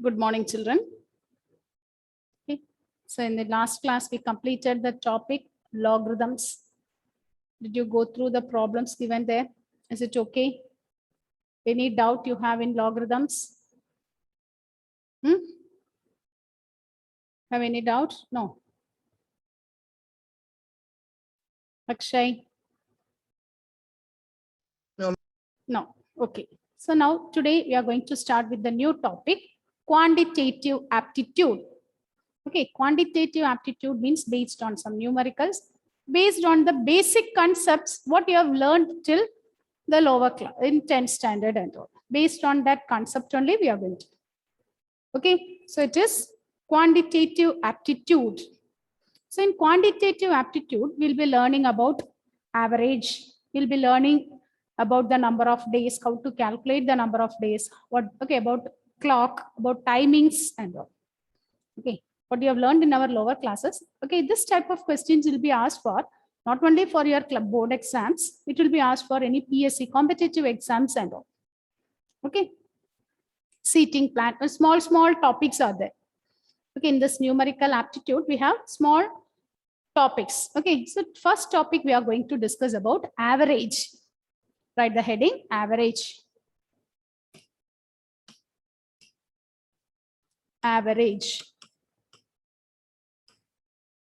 Good morning, children. Okay. So in the last class, we completed the topic logarithms. Did you go through the problems given there? Is it okay? Any doubt you have in logarithms? Have any doubt? No. Akshay? No. No. Okay. So now today we are going to start with the new topic, quantitative aptitude. Okay, quantitative aptitude means based on some numericals, based on the basic concepts, what you have learned till the lower class in 10th standard and all. Based on that concept only we are going to. Okay, so it is quantitative aptitude. So in quantitative aptitude, we'll be learning about average. We'll be learning about the number of days, how to calculate the number of days, about clock, about timings and all. Okay, what you have learned in our lower classes. Okay, this type of questions will be asked for not only for your club board exams, it will be asked for any PSC competitive exams and all. Okay, seating plan, small topics are there. Okay, in this numerical aptitude, we have small topics. Okay, so first topic we are going to discuss about average. Write the heading average. Average.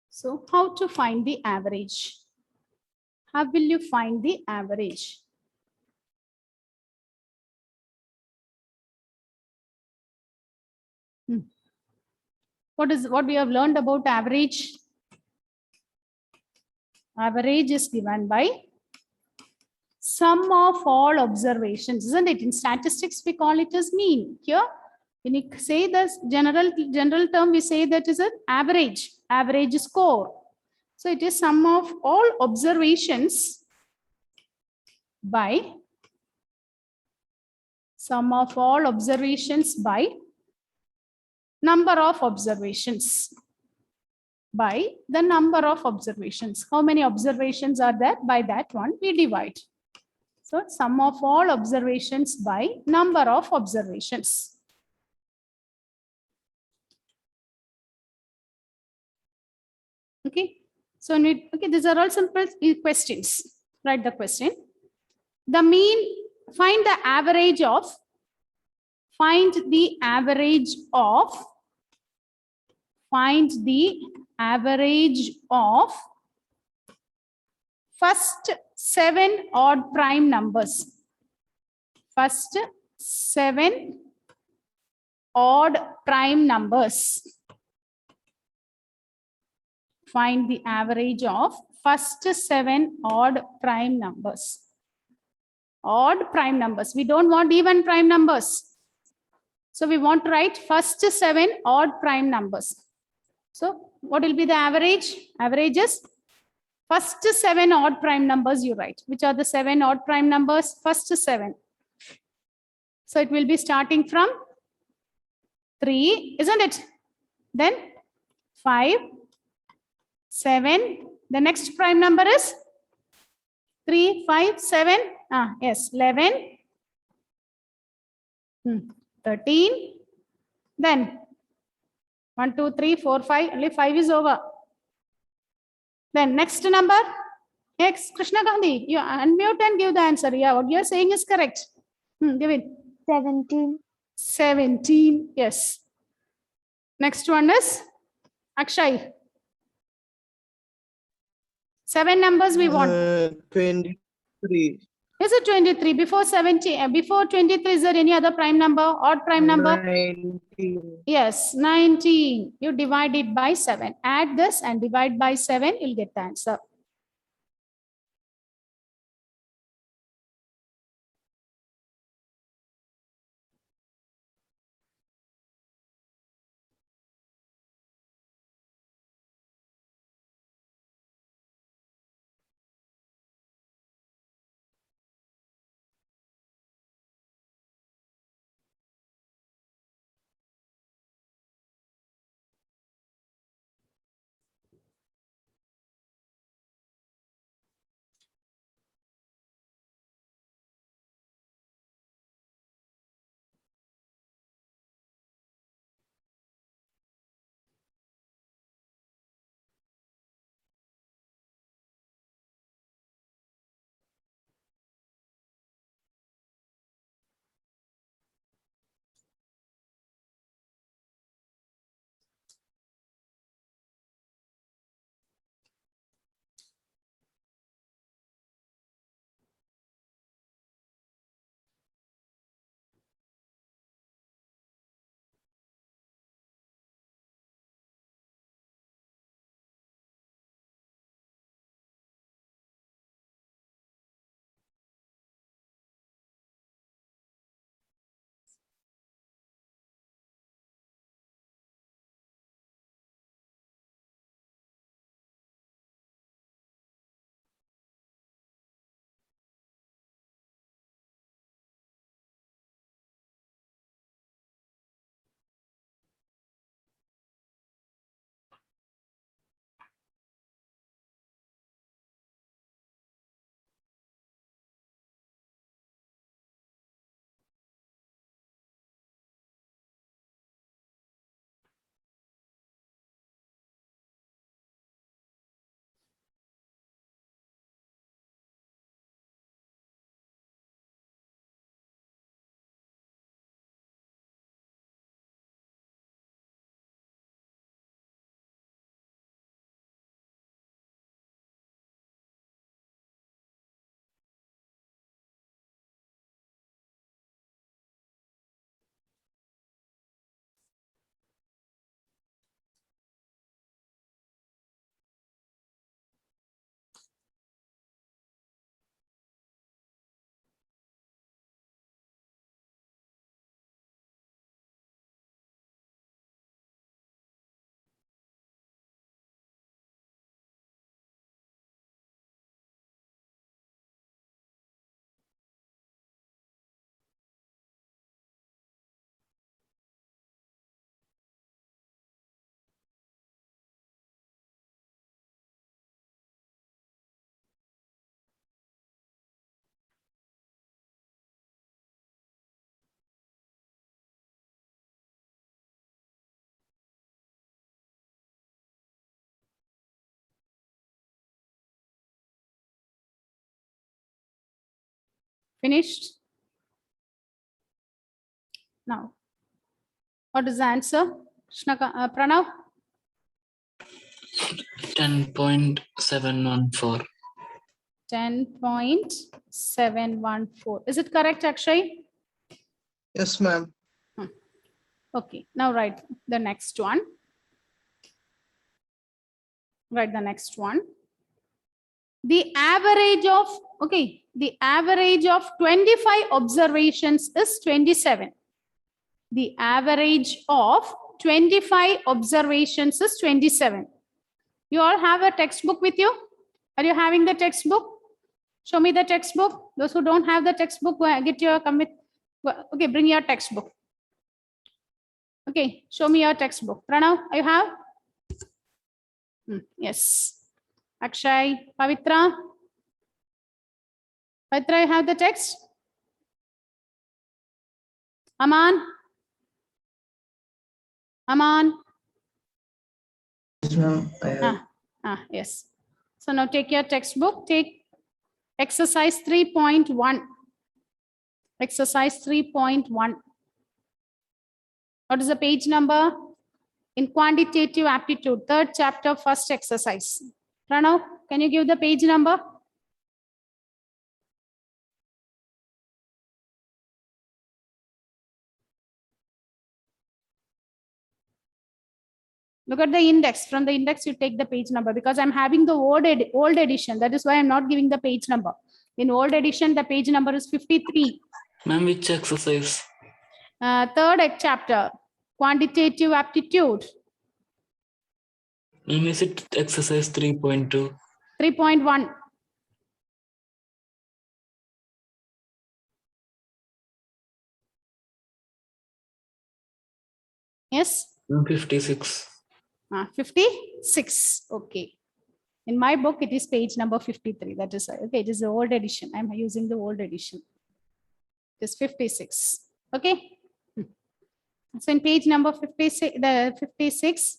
So how to find the average? How will you find the average? What we have learned about average? Average is given by sum of all observations, isn't it? In statistics, we call it as mean. Here, when you say this general term, we say that is an average score. So it is sum of all observations by number of observations. By the number of observations. How many observations are there? By that one, we divide. So sum of all observations by number of observations. Okay. So these are all simple questions. Write the question. The mean, find the average of first 7 odd prime numbers. First 7 odd prime numbers. Find the average of first 7 odd prime numbers. Odd prime numbers. We don't want even prime numbers. So we want to write first 7 odd prime numbers. So what will be the average? Average is first 7 odd prime numbers you write. Which are the 7 odd prime numbers? First 7. So it will be starting from 3, isn't it? Then 5, 7. The next prime number is 3, 5, 7. Yes, 11. 13. Then 1, 2, 3, 4, 5. Only 5 is over. Then next number. Next, Krishna Gandhi. You unmute and give the answer. Yeah, what you are saying is correct. Give it. 17. 17. Yes. Next one is Akshay. 7 numbers we want. 23. Is it 23? Before 70, before 23, is there any other prime number, odd prime number? 19. Yes, 19. You divide it by 7. Add this and divide by 7, you'll get the answer. Finished? Now, what is the answer? Pranav? 10.714. 10.714. Is it correct, Akshay? Yes, ma'am. Okay, now write the next one. Write the next one. The average of, okay, the average of 25 observations is 27. The average of 25 observations is 27. You all have a textbook with you? Are you having the textbook? Show me the textbook. Those who don't have the textbook, get your commit. Okay, bring your textbook. Okay, show me your textbook. Pranav, you have? Yes. Akshay, Pavitra. Pavitra, you have the text? Aman? Aman? Yes, ma'am. I have. Yes. So now take your textbook, take exercise 3.1. Exercise 3.1. What is the page number? In quantitative aptitude, third chapter, first exercise. Pranav, can you give the page number? Look at the index. From the index, you take the page number because I'm having the old edition. That is why I'm not giving the page number. In old edition, the page number is 53. Ma'am, which exercise? Third chapter, quantitative aptitude. Ma'am, is it exercise 3.2? 3.1. Yes? 56. 56. Okay. In my book, it is page number 53. That is okay. It is the old edition. I'm using the old edition. It is 56. Okay. So in page number 56, the 56,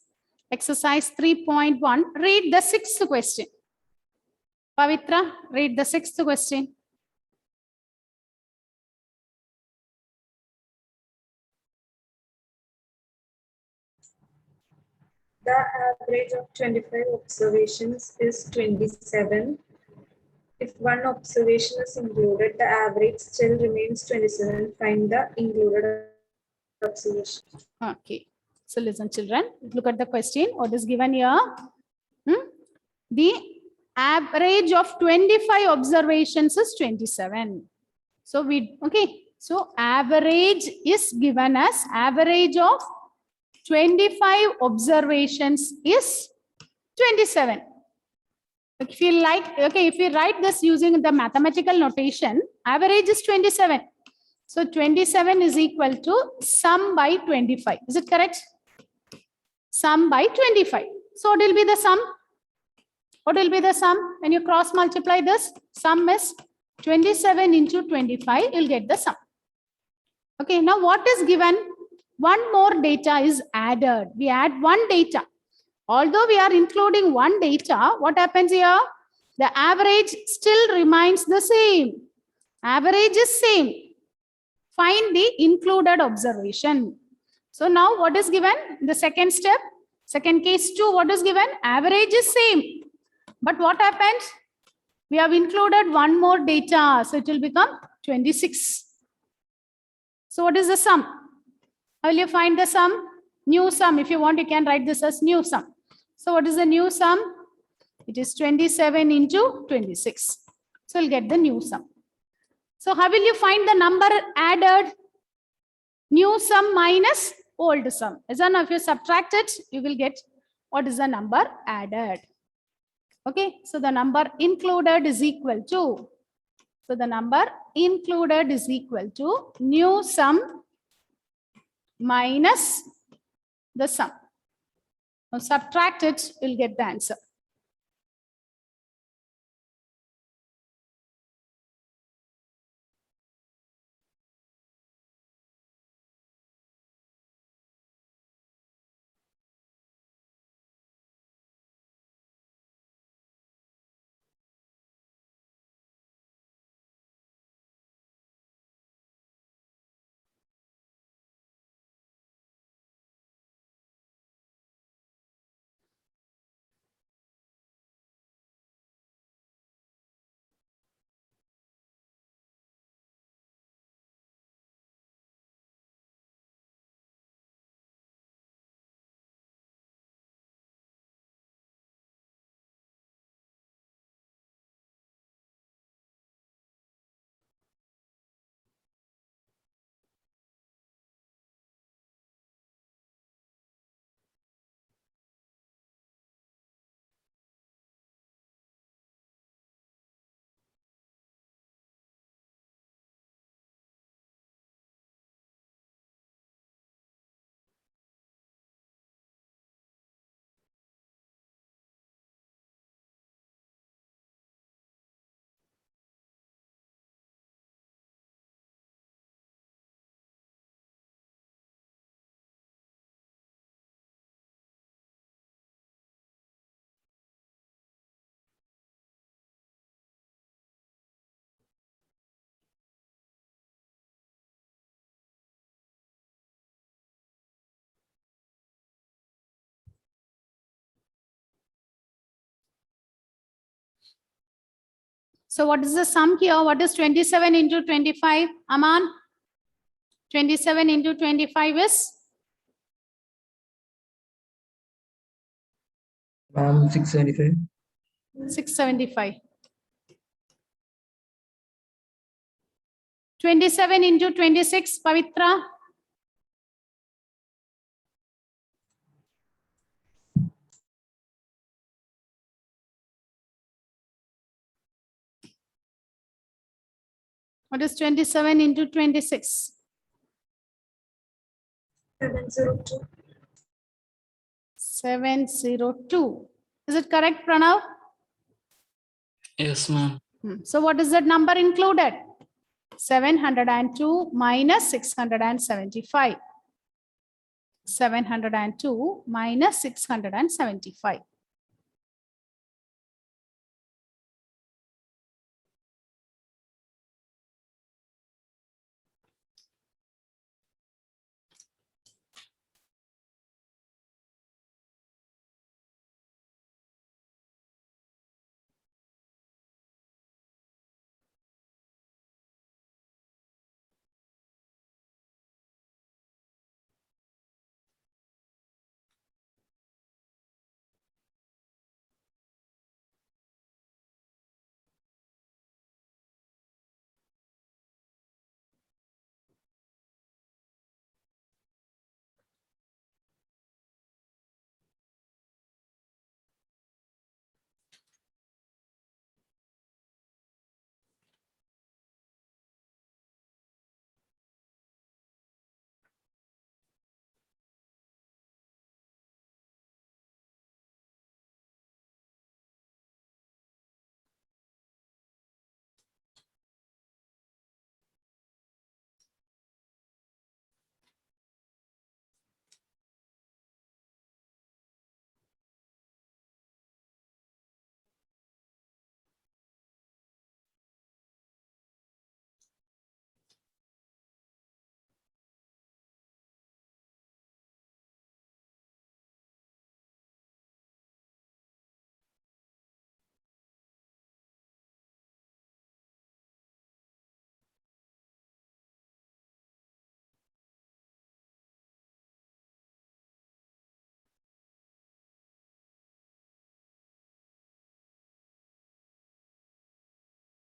exercise 3.1, read the sixth question. Pavitra, read the sixth question. The average of 25 observations is 27. If one observation is included, the average still remains 27. Find the included observation. Okay. So listen, children, look at the question. What is given here? The average of 25 observations is 27. So so average is given as average of 25 observations is 27. If you like, okay, if you write this using the mathematical notation, average is 27. So 27 is equal to sum by 25. Is it correct? Sum by 25. So what will be the sum? What will be the sum? When you cross multiply this, sum is 27 into 25, you'll get the sum. Okay, now what is given? One more data is added. We add one data. Although we are including one data, what happens here? The average still remains the same. Average is same. Find the included observation. So now what is given? The second step, second case 2, what is given? Average is same. But what happens? We have included one more data. So it will become 26. So what is the sum? How will you find the sum? New sum. If you want, you can write this as new sum. So what is the new sum? It is 27 into 26. So we'll get the new sum. So how will you find the number added? New sum minus old sum. As now if you subtract it, you will get what is the number added. Okay, so the number included is equal to, so the number included is equal to new sum minus the sum. Now subtract it, you'll get the answer. So what is the sum here? What is 27 into 25? Aman? 27 into 25 is? Ma'am, 675. 675. 27 into 26, Pavitra? What is 27 into 26? 702. 702. Is it correct, Pranav? Yes, ma'am. So what is that number included? 702 minus 675. 702 minus 675.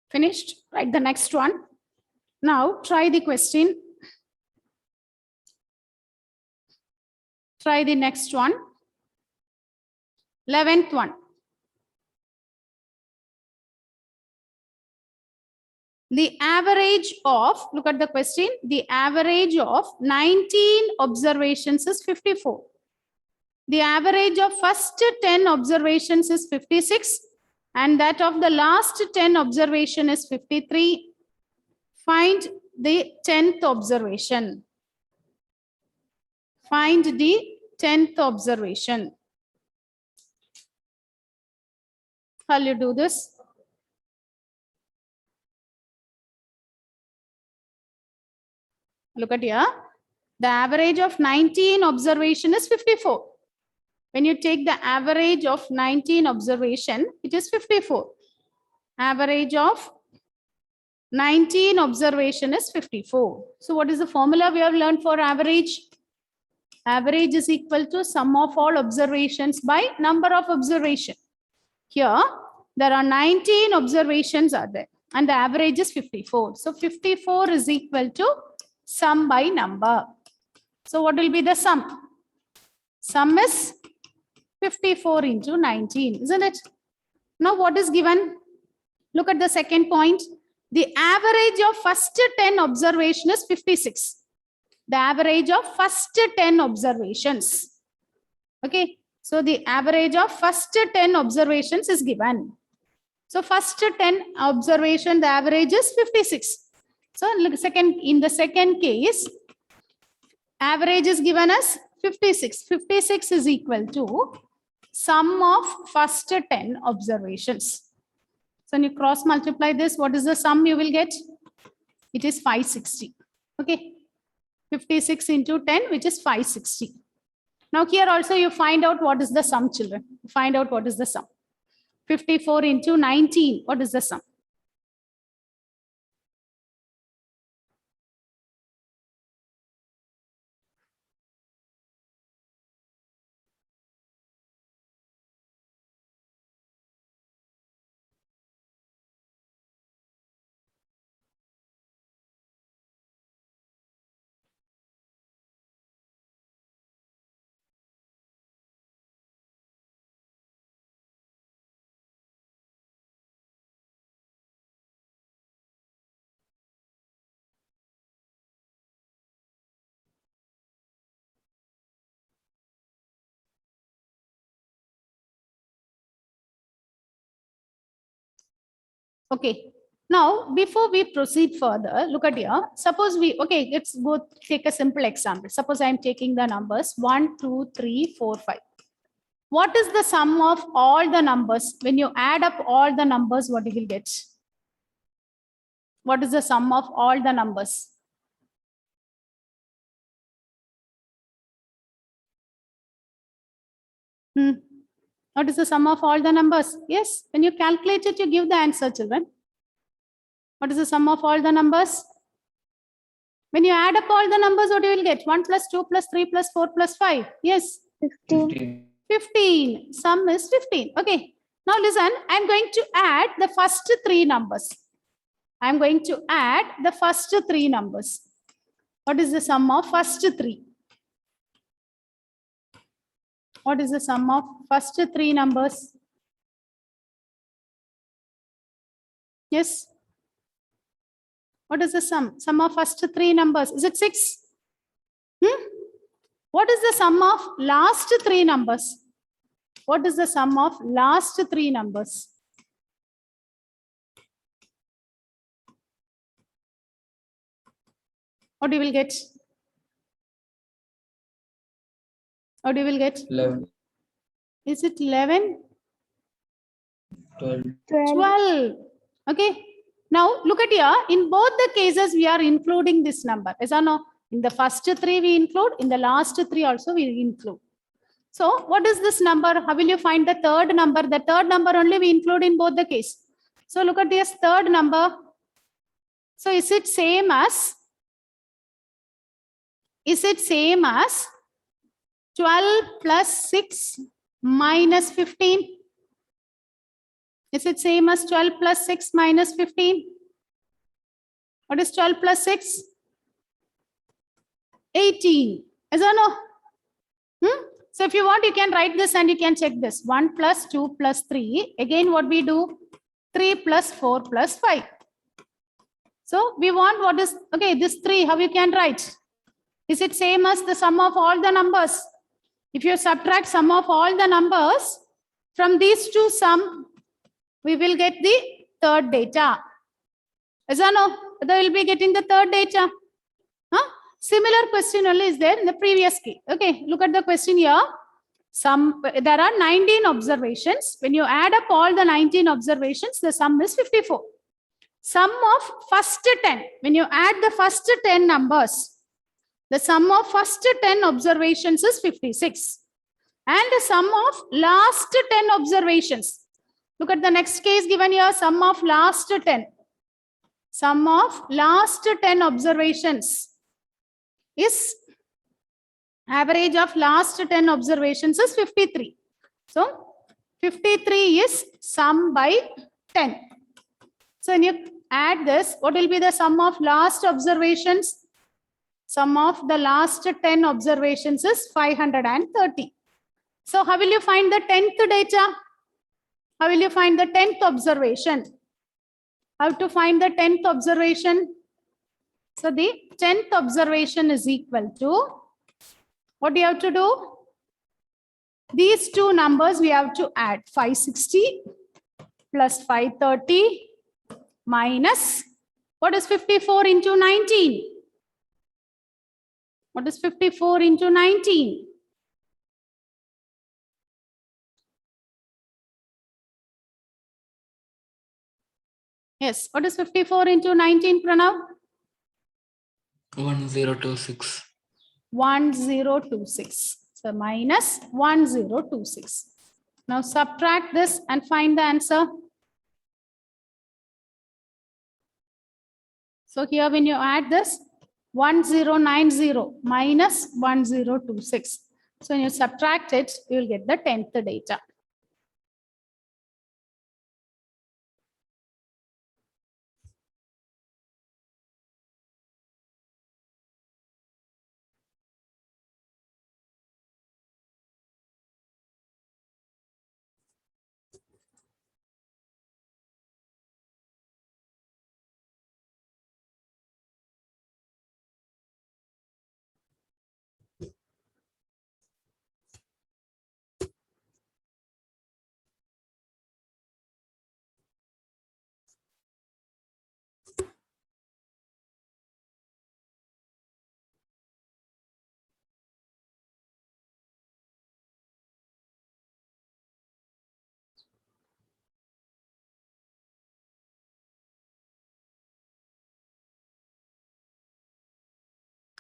Finished? Write the next one. Now try the question. Try the next one. 11th one. The average of, look at the question, the average of 19 observations is 54. The average of first 10 observations is 56. And that of the last 10 observation is 53. Find the 10th observation. Find the 10th observation. How will you do this? Look at here. The average of 19 observation is 54. When you take the average of 19 observation, it is 54. Average of 19 observation is 54. So what is the formula we have learned for average? Average is equal to sum of all observations by number of observation. Here, there are 19 observations are there and the average is 54. So 54 is equal to sum by number. So what will be the sum? Sum is 54 into 19, isn't it? Now what is given? Look at the second point. The average of first 10 observation is 56. The average of first 10 observations. Okay. So the average of first 10 observations is given. So first 10 observation, the average is 56. So in the second case, average is given as 56. 56 is equal to sum of first 10 observations. So when you cross multiply this, what is the sum you will get? It is 560. Okay. 56 into 10, which is 560. Now here also you find out what is the sum, children. Find out what is the sum. 54 into 19, what is the sum? Okay. Now, before we proceed further, look at here. Suppose okay, let's go take a simple example. Suppose I'm taking the numbers 1, 2, 3, 4, 5. What is the sum of all the numbers? When you add up all the numbers, what you will get? What is the sum of all the numbers? What is the sum of all the numbers? Yes, when you calculate it, you give the answer, children. What is the sum of all the numbers? When you add up all the numbers, what you will get? 1 plus 2 plus 3 plus 4 plus 5. Yes. 15. 15. Sum is 15. Okay. Now listen, I'm going to add the first three numbers. I'm going to add the first three numbers. What is the sum of first three? What is the sum of first three numbers? Yes. What is the sum? Sum of first three numbers. Is it 6? What is the sum of last three numbers? What is the sum of last three numbers? What you will get? What you will get? 11. Is it 11? 12. 12. Okay. Now look at here. In both the cases, we are including this number. Yes or no? In the first three, we include. In the last three also, we include. So what is this number? How will you find the third number? The third number only we include in both the case. So look at this third number. So is it same as 12 plus 6 minus 15? Is it same as 12 plus 6 minus 15? What is 12 plus 6? 18. Is or no? So if you want, you can write this and you can check this. 1 plus 2 plus 3. Again, what we do? 3 plus 4 plus 5. So we want what is, okay, this 3, how you can write? Is it same as the sum of all the numbers? If you subtract sum of all the numbers, from these two sum, we will get the third data. Is or no? They will be getting the third data. Similar question only is there in the previous case. Okay, look at the question here. There are 19 observations. When you add up all the 19 observations, the sum is 54. Sum of first 10. When you add the first 10 numbers, the sum of first 10 observations is 56. And the sum of last 10 observations. Look at the next case given here. Sum of last 10. Sum of last 10 observations is average of last 10 observations is 53. So 53 is sum by 10. So when you add this, what will be the sum of last observations? Sum of the last 10 observations is 530. So how will you find the 10th data? How will you find the 10th observation? How to find the 10th observation? So the 10th observation is equal to, what do you have to do? These two numbers we have to add. 560 plus 530 minus, what is 54 into 19? What is 54 into 19? Yes, what is 54 into 19, Pranav? 1026. 1026. So minus 1026. Now subtract this and find the answer. So here when you add this, 1090 minus 1026. So when you subtract it, you will get the 10th data.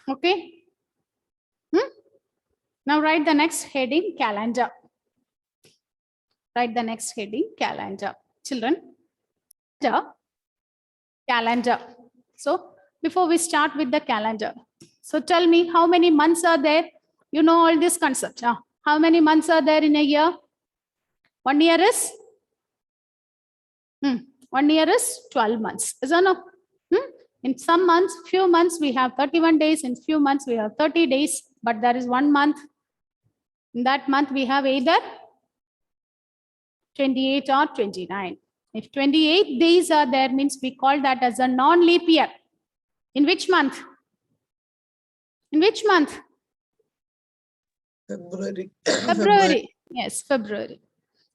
Okay. Now write the next heading, calendar. Write the next heading, calendar. Children, calendar. So before we start with the calendar, so tell me how many months are there? You know all this concept. How many months are there in a year? 1 year is 1 year is 12 months. Is that no? In some months, few months we have 31 days. In few months we have 30 days. But there is 1 month. In that month we have either 28 or 29. If 28 days are there, means we call that as a non-leap year. In which month? In which month? February. February. Yes, February.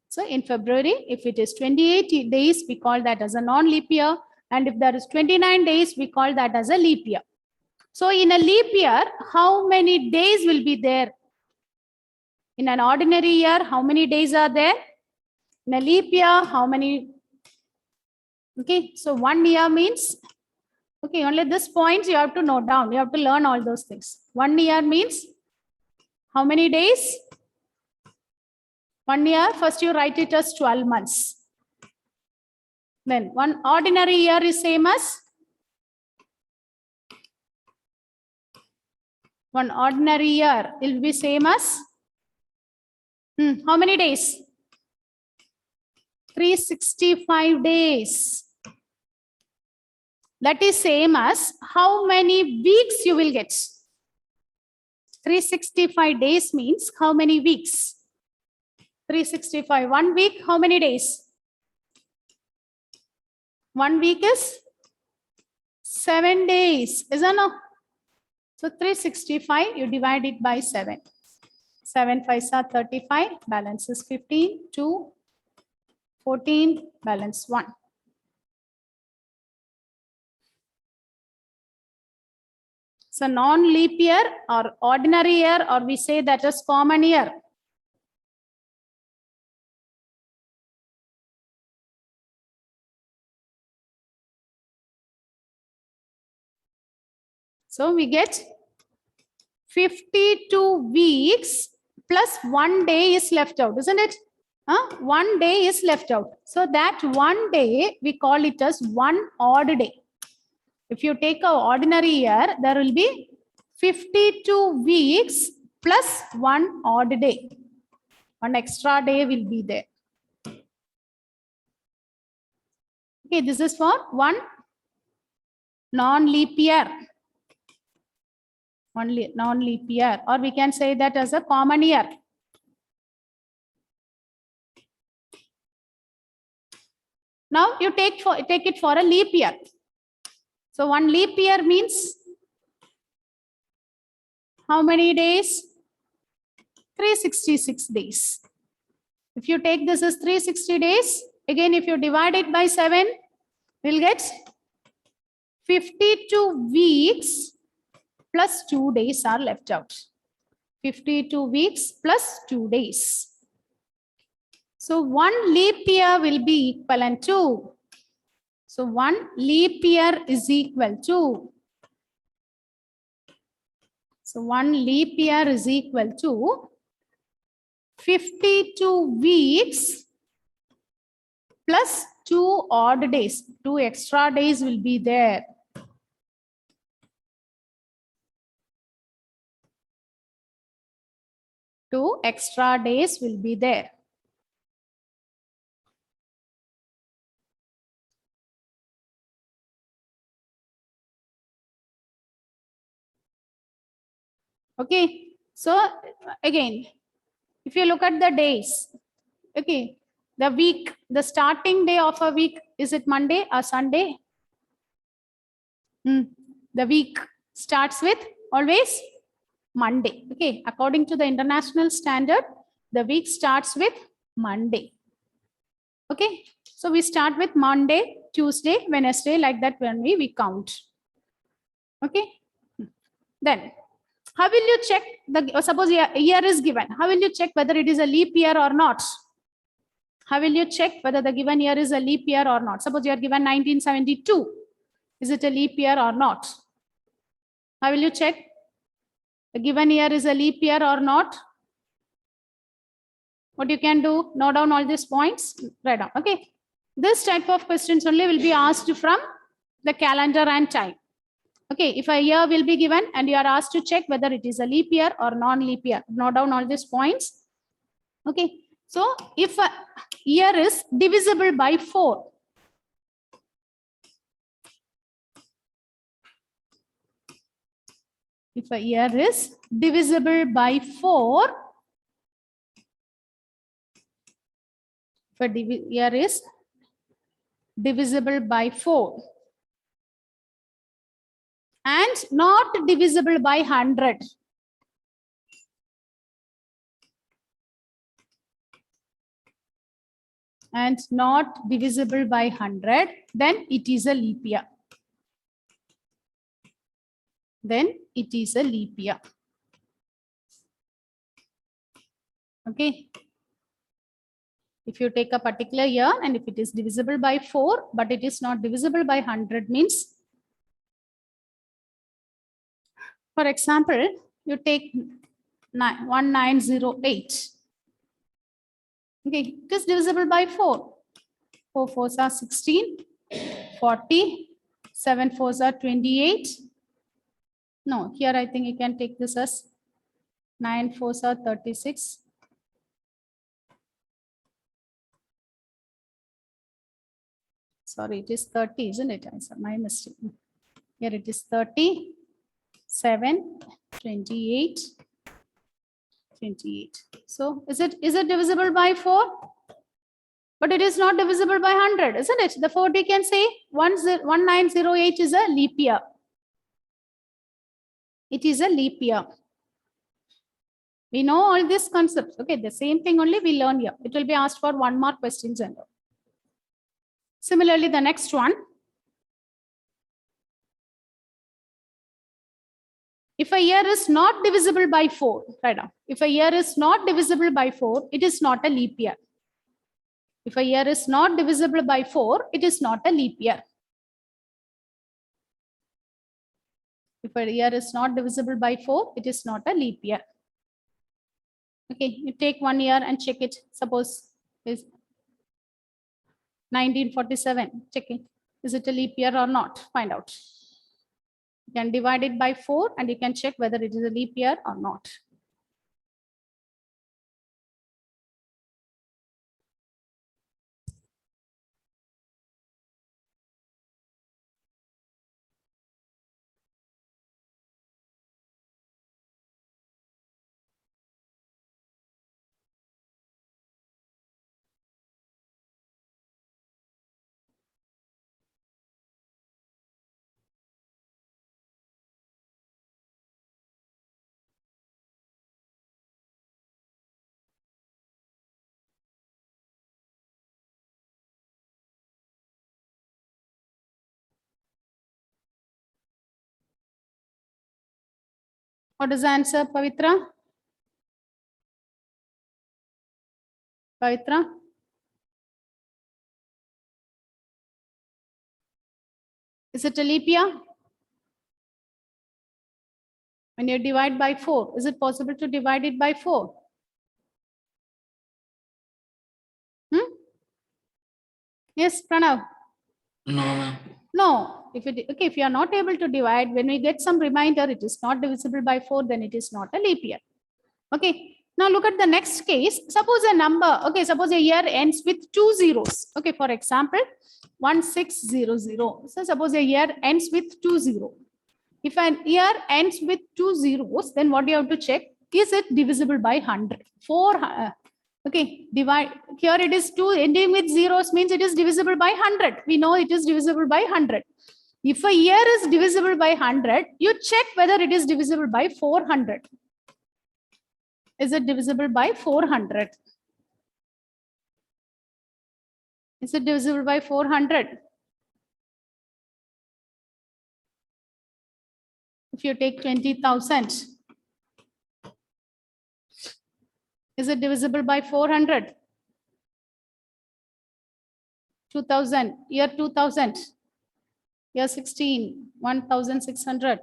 So in February, if it is 28 days, we call that as a non-leap year. And if there is 29 days, we call that as a leap year. So in a leap year, how many days will be there? In an ordinary year, how many days are there? In a leap year, how many? Okay, so 1 year means, okay, only this points you have to note down. You have to learn all those things. 1 year means how many days? 1 year, first you write it as 12 months. Then one ordinary year is same as? One ordinary year will be same as? How many days? 365 days. That is same as how many weeks you will get. 365 days means how many weeks? 365. 1 week, how many days? 1 week is 7 days. Isn't it? So 365, you divide it by 7. 7 5s are 35, balance is 15, 2, 14, balance 1. So non-leap year or ordinary year, or we say that is common year. So we get 52 weeks plus 1 day is left out, isn't it? 1 day is left out. So that 1 day, we call it as one odd day. If you take an ordinary year, there will be 52 weeks plus 1 odd day. 1 extra day will be there. Okay, this is for one non-leap year. Only non-leap year, or we can say that as a common year. Now you take it for a leap year. So 1 leap year means how many days? 366 days. If you take this as 360 days, again if you divide it by 7, we'll get 52 weeks plus 2 days are left out. 52 weeks plus 2 days. So 1 leap year will be equivalent to. So 1 leap year is equal to. So 1 leap year is equal to 52 weeks plus 2 odd days. 2 extra days will be there. Two extra days will be there. Okay, so again, if you look at the days, okay, the week, the starting day of a week, is it Monday or Sunday? The week starts with always Monday. Okay, according to the international standard, the week starts with Monday. Okay, so we start with Monday, Tuesday, Wednesday, like that when we count. Okay, then how will you check suppose a year is given? How will you check whether it is a leap year or not? How will you check whether the given year is a leap year or not? Suppose you are given 1972. Is it a leap year or not? How will you check? The given year is a leap year or not? What you can do, note down all these points, write down. Okay. This type of questions only will be asked from the calendar and time. Okay, if a year will be given and you are asked to check whether it is a leap year or non-leap year, note down all these points. Okay, so if a year is divisible by 4, if a year is divisible by 4, if a year is divisible by 4 and not divisible by 100, and not divisible by 100, then it is a leap year. Then it is a leap year. Okay. If you take a particular year and if it is divisible by 4, but it is not divisible by 100 means, for example, you take 1908. Okay, it is divisible by 4. 4 4s are 16, 40, 7 4s are 28. No, here I think you can take this as 9 4s are 36. Sorry, it is 30, isn't it? My mistake. Here it is 30, 7, 28, 28. So is it divisible by 4? But it is not divisible by 100, isn't it? Therefore, we can say 1908 is a leap year. It is a leap year. We know all these concepts. Okay, the same thing only we learn here. It will be asked for 1 mark questions and all. Similarly, the next one. If a year is not divisible by 4, write down. If a year is not divisible by 4, it is not a leap year. If a year is not divisible by 4, it is not a leap year. If a year is not divisible by 4, it is not a leap year. Okay, you take 1 year and check it. Suppose is 1947. Check it. Is it a leap year or not? Find out. You can divide it by 4 and you can check whether it is a leap year or not. What is the answer, Pavitra? Pavitra? Is it a leap year? When you divide by 4, is it possible to divide it by 4? Yes, Pranav? No, ma'am. No. If you are not able to divide, when we get some reminder, it is not divisible by 4, then it is not a leap year. Okay. Now look at the next case. Suppose a number, okay, suppose a year ends with 2 zeros. Okay, for example, 1600. So suppose a year ends with 2 zeros. If an year ends with 2 zeros, then what do you have to check? Is it divisible by 100? Okay, divide. Here it is 2 ending with zeros means it is divisible by 100. We know it is divisible by 100. If a year is divisible by 100, you check whether it is divisible by 400. Is it divisible by 400? Is it divisible by 400? If you take 20,000, is it divisible by 400? 2000, year 2000, year 16, 1600.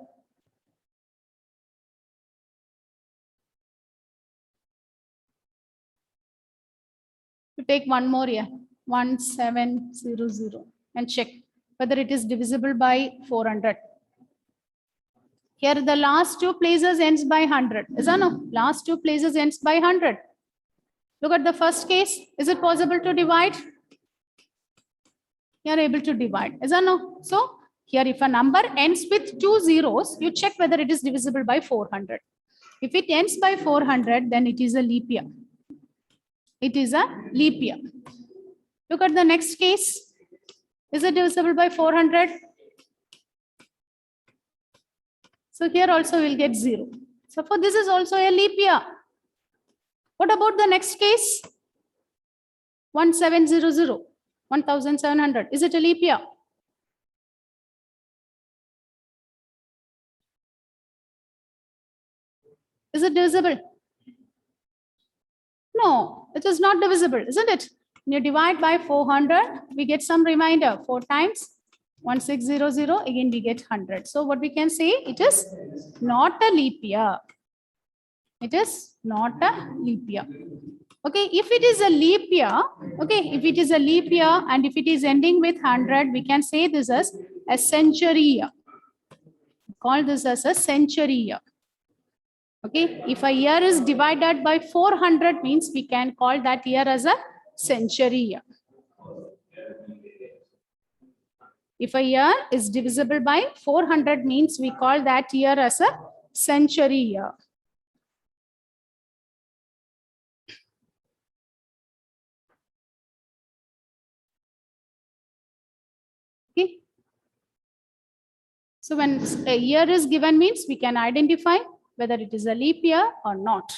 You take one more here, 1700, and check whether it is divisible by 400. Here the last two places ends by 100. Is that no? Last two places ends by 100. Look at the first case. Is it possible to divide? You are able to divide. Is that no? So here if a number ends with 2 zeros, you check whether it is divisible by 400. If it ends by 400, then it is a leap year. It is a leap year. Look at the next case. Is it divisible by 400? So here also we'll get 0. So for this is also a leap year. What about the next case? 1700, 1700. Is it a leap year? Is it divisible? No, it is not divisible, isn't it? When you divide by 400, we get some remainder. 4 times 1600, again we get 100. So what we can say, it is not a leap year. It is not a leap year. Okay, if it is a leap year, okay, if it is a leap year and if it is ending with 100, we can say this as a century year. Call this as a century year. Okay, if a year is divided by 400 means we can call that year as a century year. If a year is divisible by 400 means we call that year as a century year. Okay. So when a year is given means we can identify whether it is a leap year or not.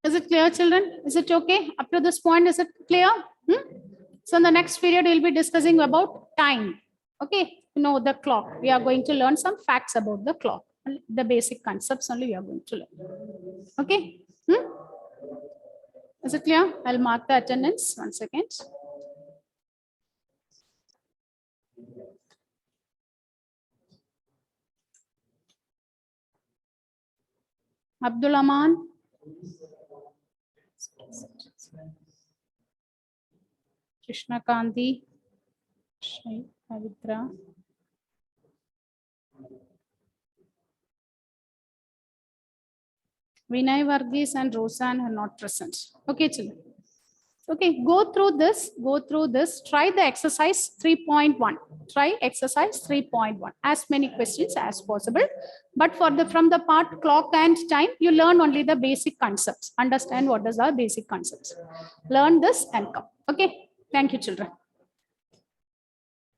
Is it clear, children? Is it okay? Up to this point, is it clear? So in the next period, we'll be discussing about time. Okay, you know the clock. We are going to learn some facts about the clock. The basic concepts only we are going to learn. Okay. Is it clear? I'll mark the attendance. 1 second. Abdul Aman. Krishna Kanti, Pavitra, Vinay Varghese and Roseanne are not present. Okay, children. Okay, go through this, try the exercise 3.1. Try exercise 3.1. As many questions as possible. But for from the part clock and time, you learn only the basic concepts. Understand what is our basic concepts. Learn this and come. Okay. Thank you, children.